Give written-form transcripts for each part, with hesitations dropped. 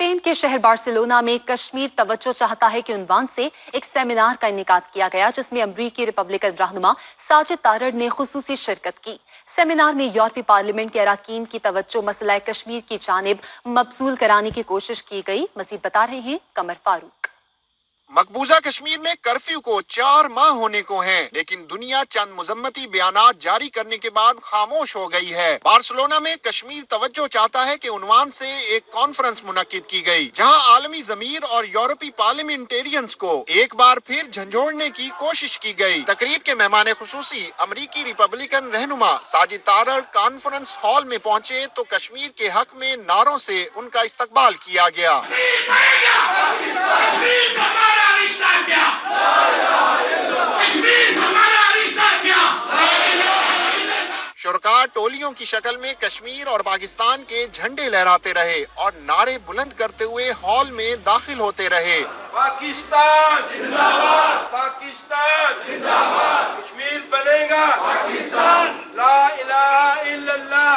Spain के शहर Barcelona में कश्मीर तवज्जो चाहता है कि उन्वान से एक सेमिनार का इनेकाद किया गया, जिसमें अमरीकी रिपब्लिकन रहनुमा साजिद तारड़ ने खुसूसी शिरकत की। सेमिनार में यूरोपीय पार्लियामेंट के अरकान की तवज्जो मसला कश्मीर की जानिब मबसूल कराने की कोशिश की गई। मजीद बता रहे हैं कमर फारूक। मकबूजा कश्मीर में कर्फ्यू को 4 माह होने को हैं, लेकिन दुनिया चंद मुजम्मती बयानात जारी करने के बाद खामोश हो गई है। बार्सिलोना में कश्मीर तवज्जो चाहता है कि उन्वान से एक कॉन्फ्रेंस मुनक्किद की गई, जहां आलमी ज़मीर और यूरोपीय पार्लियामेंटेरियंस को एक बार फिर झंझोड़ने की कोशिश की गई। तकरीब के मेहमान खुसूसी अमरीकी रिपब्लिकन रहनुमा साजिद तारड़ कॉन्फ्रेंस हॉल में पहुंचे तो कश्मीर के हक में नारों से उनका इस्तकबाल किया गया। शुरका टोलियों की शक्ल में कश्मीर और पाकिस्तान के झंडे लहराते रहे और नारे बुलंद करते हुए हॉल में दाखिल होते रहे। पाकिस्तान जिंदाबाद, पाकिस्तान जिंदाबाद, कश्मीर बनेगा पाकिस्तान, ला इलाहा इल्लल्लाह।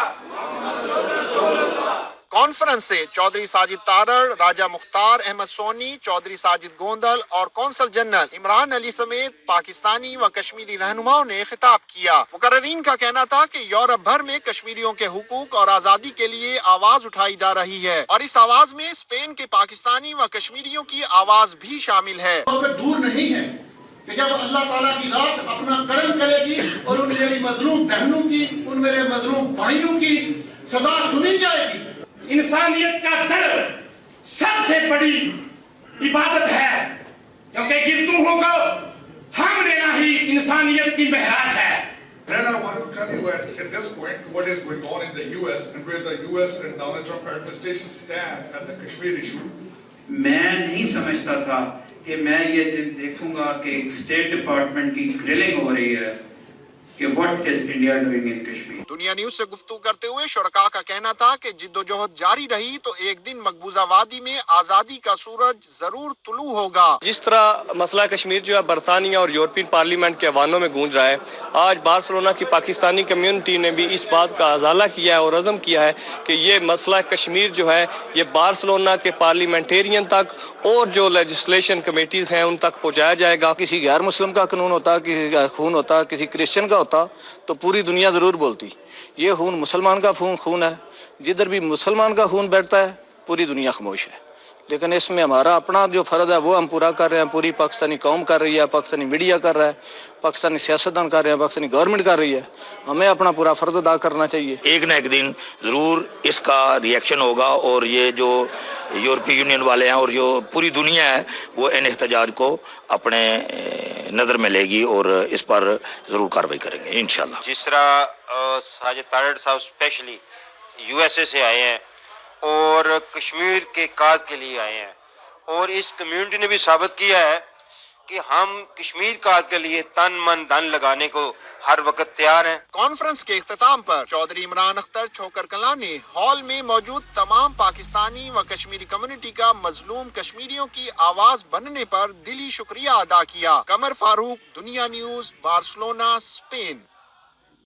कॉन्फ्रेंस से चौधरी साजिद तारड़, राजा मुख्तार अहमद सोनी, चौधरी साजिद गोंदल और कौंसल जनरल इमरान अली समेत पाकिस्तानी व कश्मीरी रहनुमाओं ने खिताब किया। मुकर्रीन का कहना था कि यूरोप भर में कश्मीरियों के हुकूक और आज़ादी के लिए आवाज उठाई जा रही है और इस आवाज में स्पेन के पाकिस्तानी व कश्मीरियों की आवाज भी शामिल है। दूर नहीं है कि जब अल्लाह ताला की जात अपना करम करेगी और उन मेरी मजलूम बहनों की, उन मेरे मजलूम भाइयों की सदा सुनी जाएगी। इंसानियत का डर सबसे बड़ी इबादत है, क्योंकि गिरतुओं को हम देना ही इंसानियत की महराज है। Then I want to tell you at this point what is going on in the US and where the US and Donald Trump administration stand at the Kashmir issue. मैं नहीं समझता था कि मैं ये देखूंगा कि स्टेट डिपार्टमेंट की ग्रिलिंग हो रही है कि what is India doing in Kashmir. दुनिया न्यूज से गुफ्तगू करते हुए शुरका का कहना था कि जिद्दोजहद जारी रही तो एक दिन मकबूजा वादी में आज़ादी का सूरज जरूर तुलू होगा। जिस तरह मसला कश्मीर जो है बरतानिया और यूरोपियन पार्लियामेंट के अवानों में गूंज रहा है, आज बार्सिलोना की पाकिस्तानी कम्युनिटी ने भी इस बात का अजाला किया है और अज़म किया है कि ये मसला कश्मीर जो है ये बार्सिलोना के पार्लियामेंटेरियन तक और जो लेजिस्लेशन कमेटीज़ हैं उन तक पहुँचाया जाएगा। किसी गैर मुस्लिम का कानून होता, किसी का खून होता, किसी क्रिश्चियन का होता तो पूरी दुनिया ज़रूर बोलती। ये खून मुसलमान का खून है, जिधर भी मुसलमान का खून बैठता है पूरी दुनिया खामोश है। लेकिन इसमें हमारा अपना जो फ़र्ज है वो हम पूरा कर रहे हैं। पूरी पाकिस्तानी कौम कर रही है, पाकिस्तानी मीडिया कर रहा है, पाकिस्तानी सियासतदान कर रहे हैं, पाकिस्तानी गवर्नमेंट कर रही है। हमें अपना पूरा फ़र्ज अदा करना चाहिए। एक न एक दिन ज़रूर इसका रिएक्शन होगा और ये जो यूरोपीय यूनियन वाले हैं और जो पूरी दुनिया है वो इन एहतजाज को अपने नज़र में लेगी और इस पर ज़रूर कार्रवाई करेंगे इंशाल्लाह। जिस तरह साजिद तारड़ साहब स्पेशली यूएसए से आए हैं और कश्मीर के काज के लिए आए हैं और इस कम्युनिटी ने भी साबित किया है कि हम कश्मीर काज के लिए तन मन धन लगाने को हर वक्त तैयार हैं। कॉन्फ्रेंस के इख्तिताम पर चौधरी इमरान अख्तर छोकर कला ने हॉल में मौजूद तमाम पाकिस्तानी व कश्मीरी कम्युनिटी का मजलूम कश्मीरियों की आवाज बनने पर दिली शुक्रिया अदा किया। कमर फारूक, दुनिया न्यूज, बार्सिलोना, स्पेन।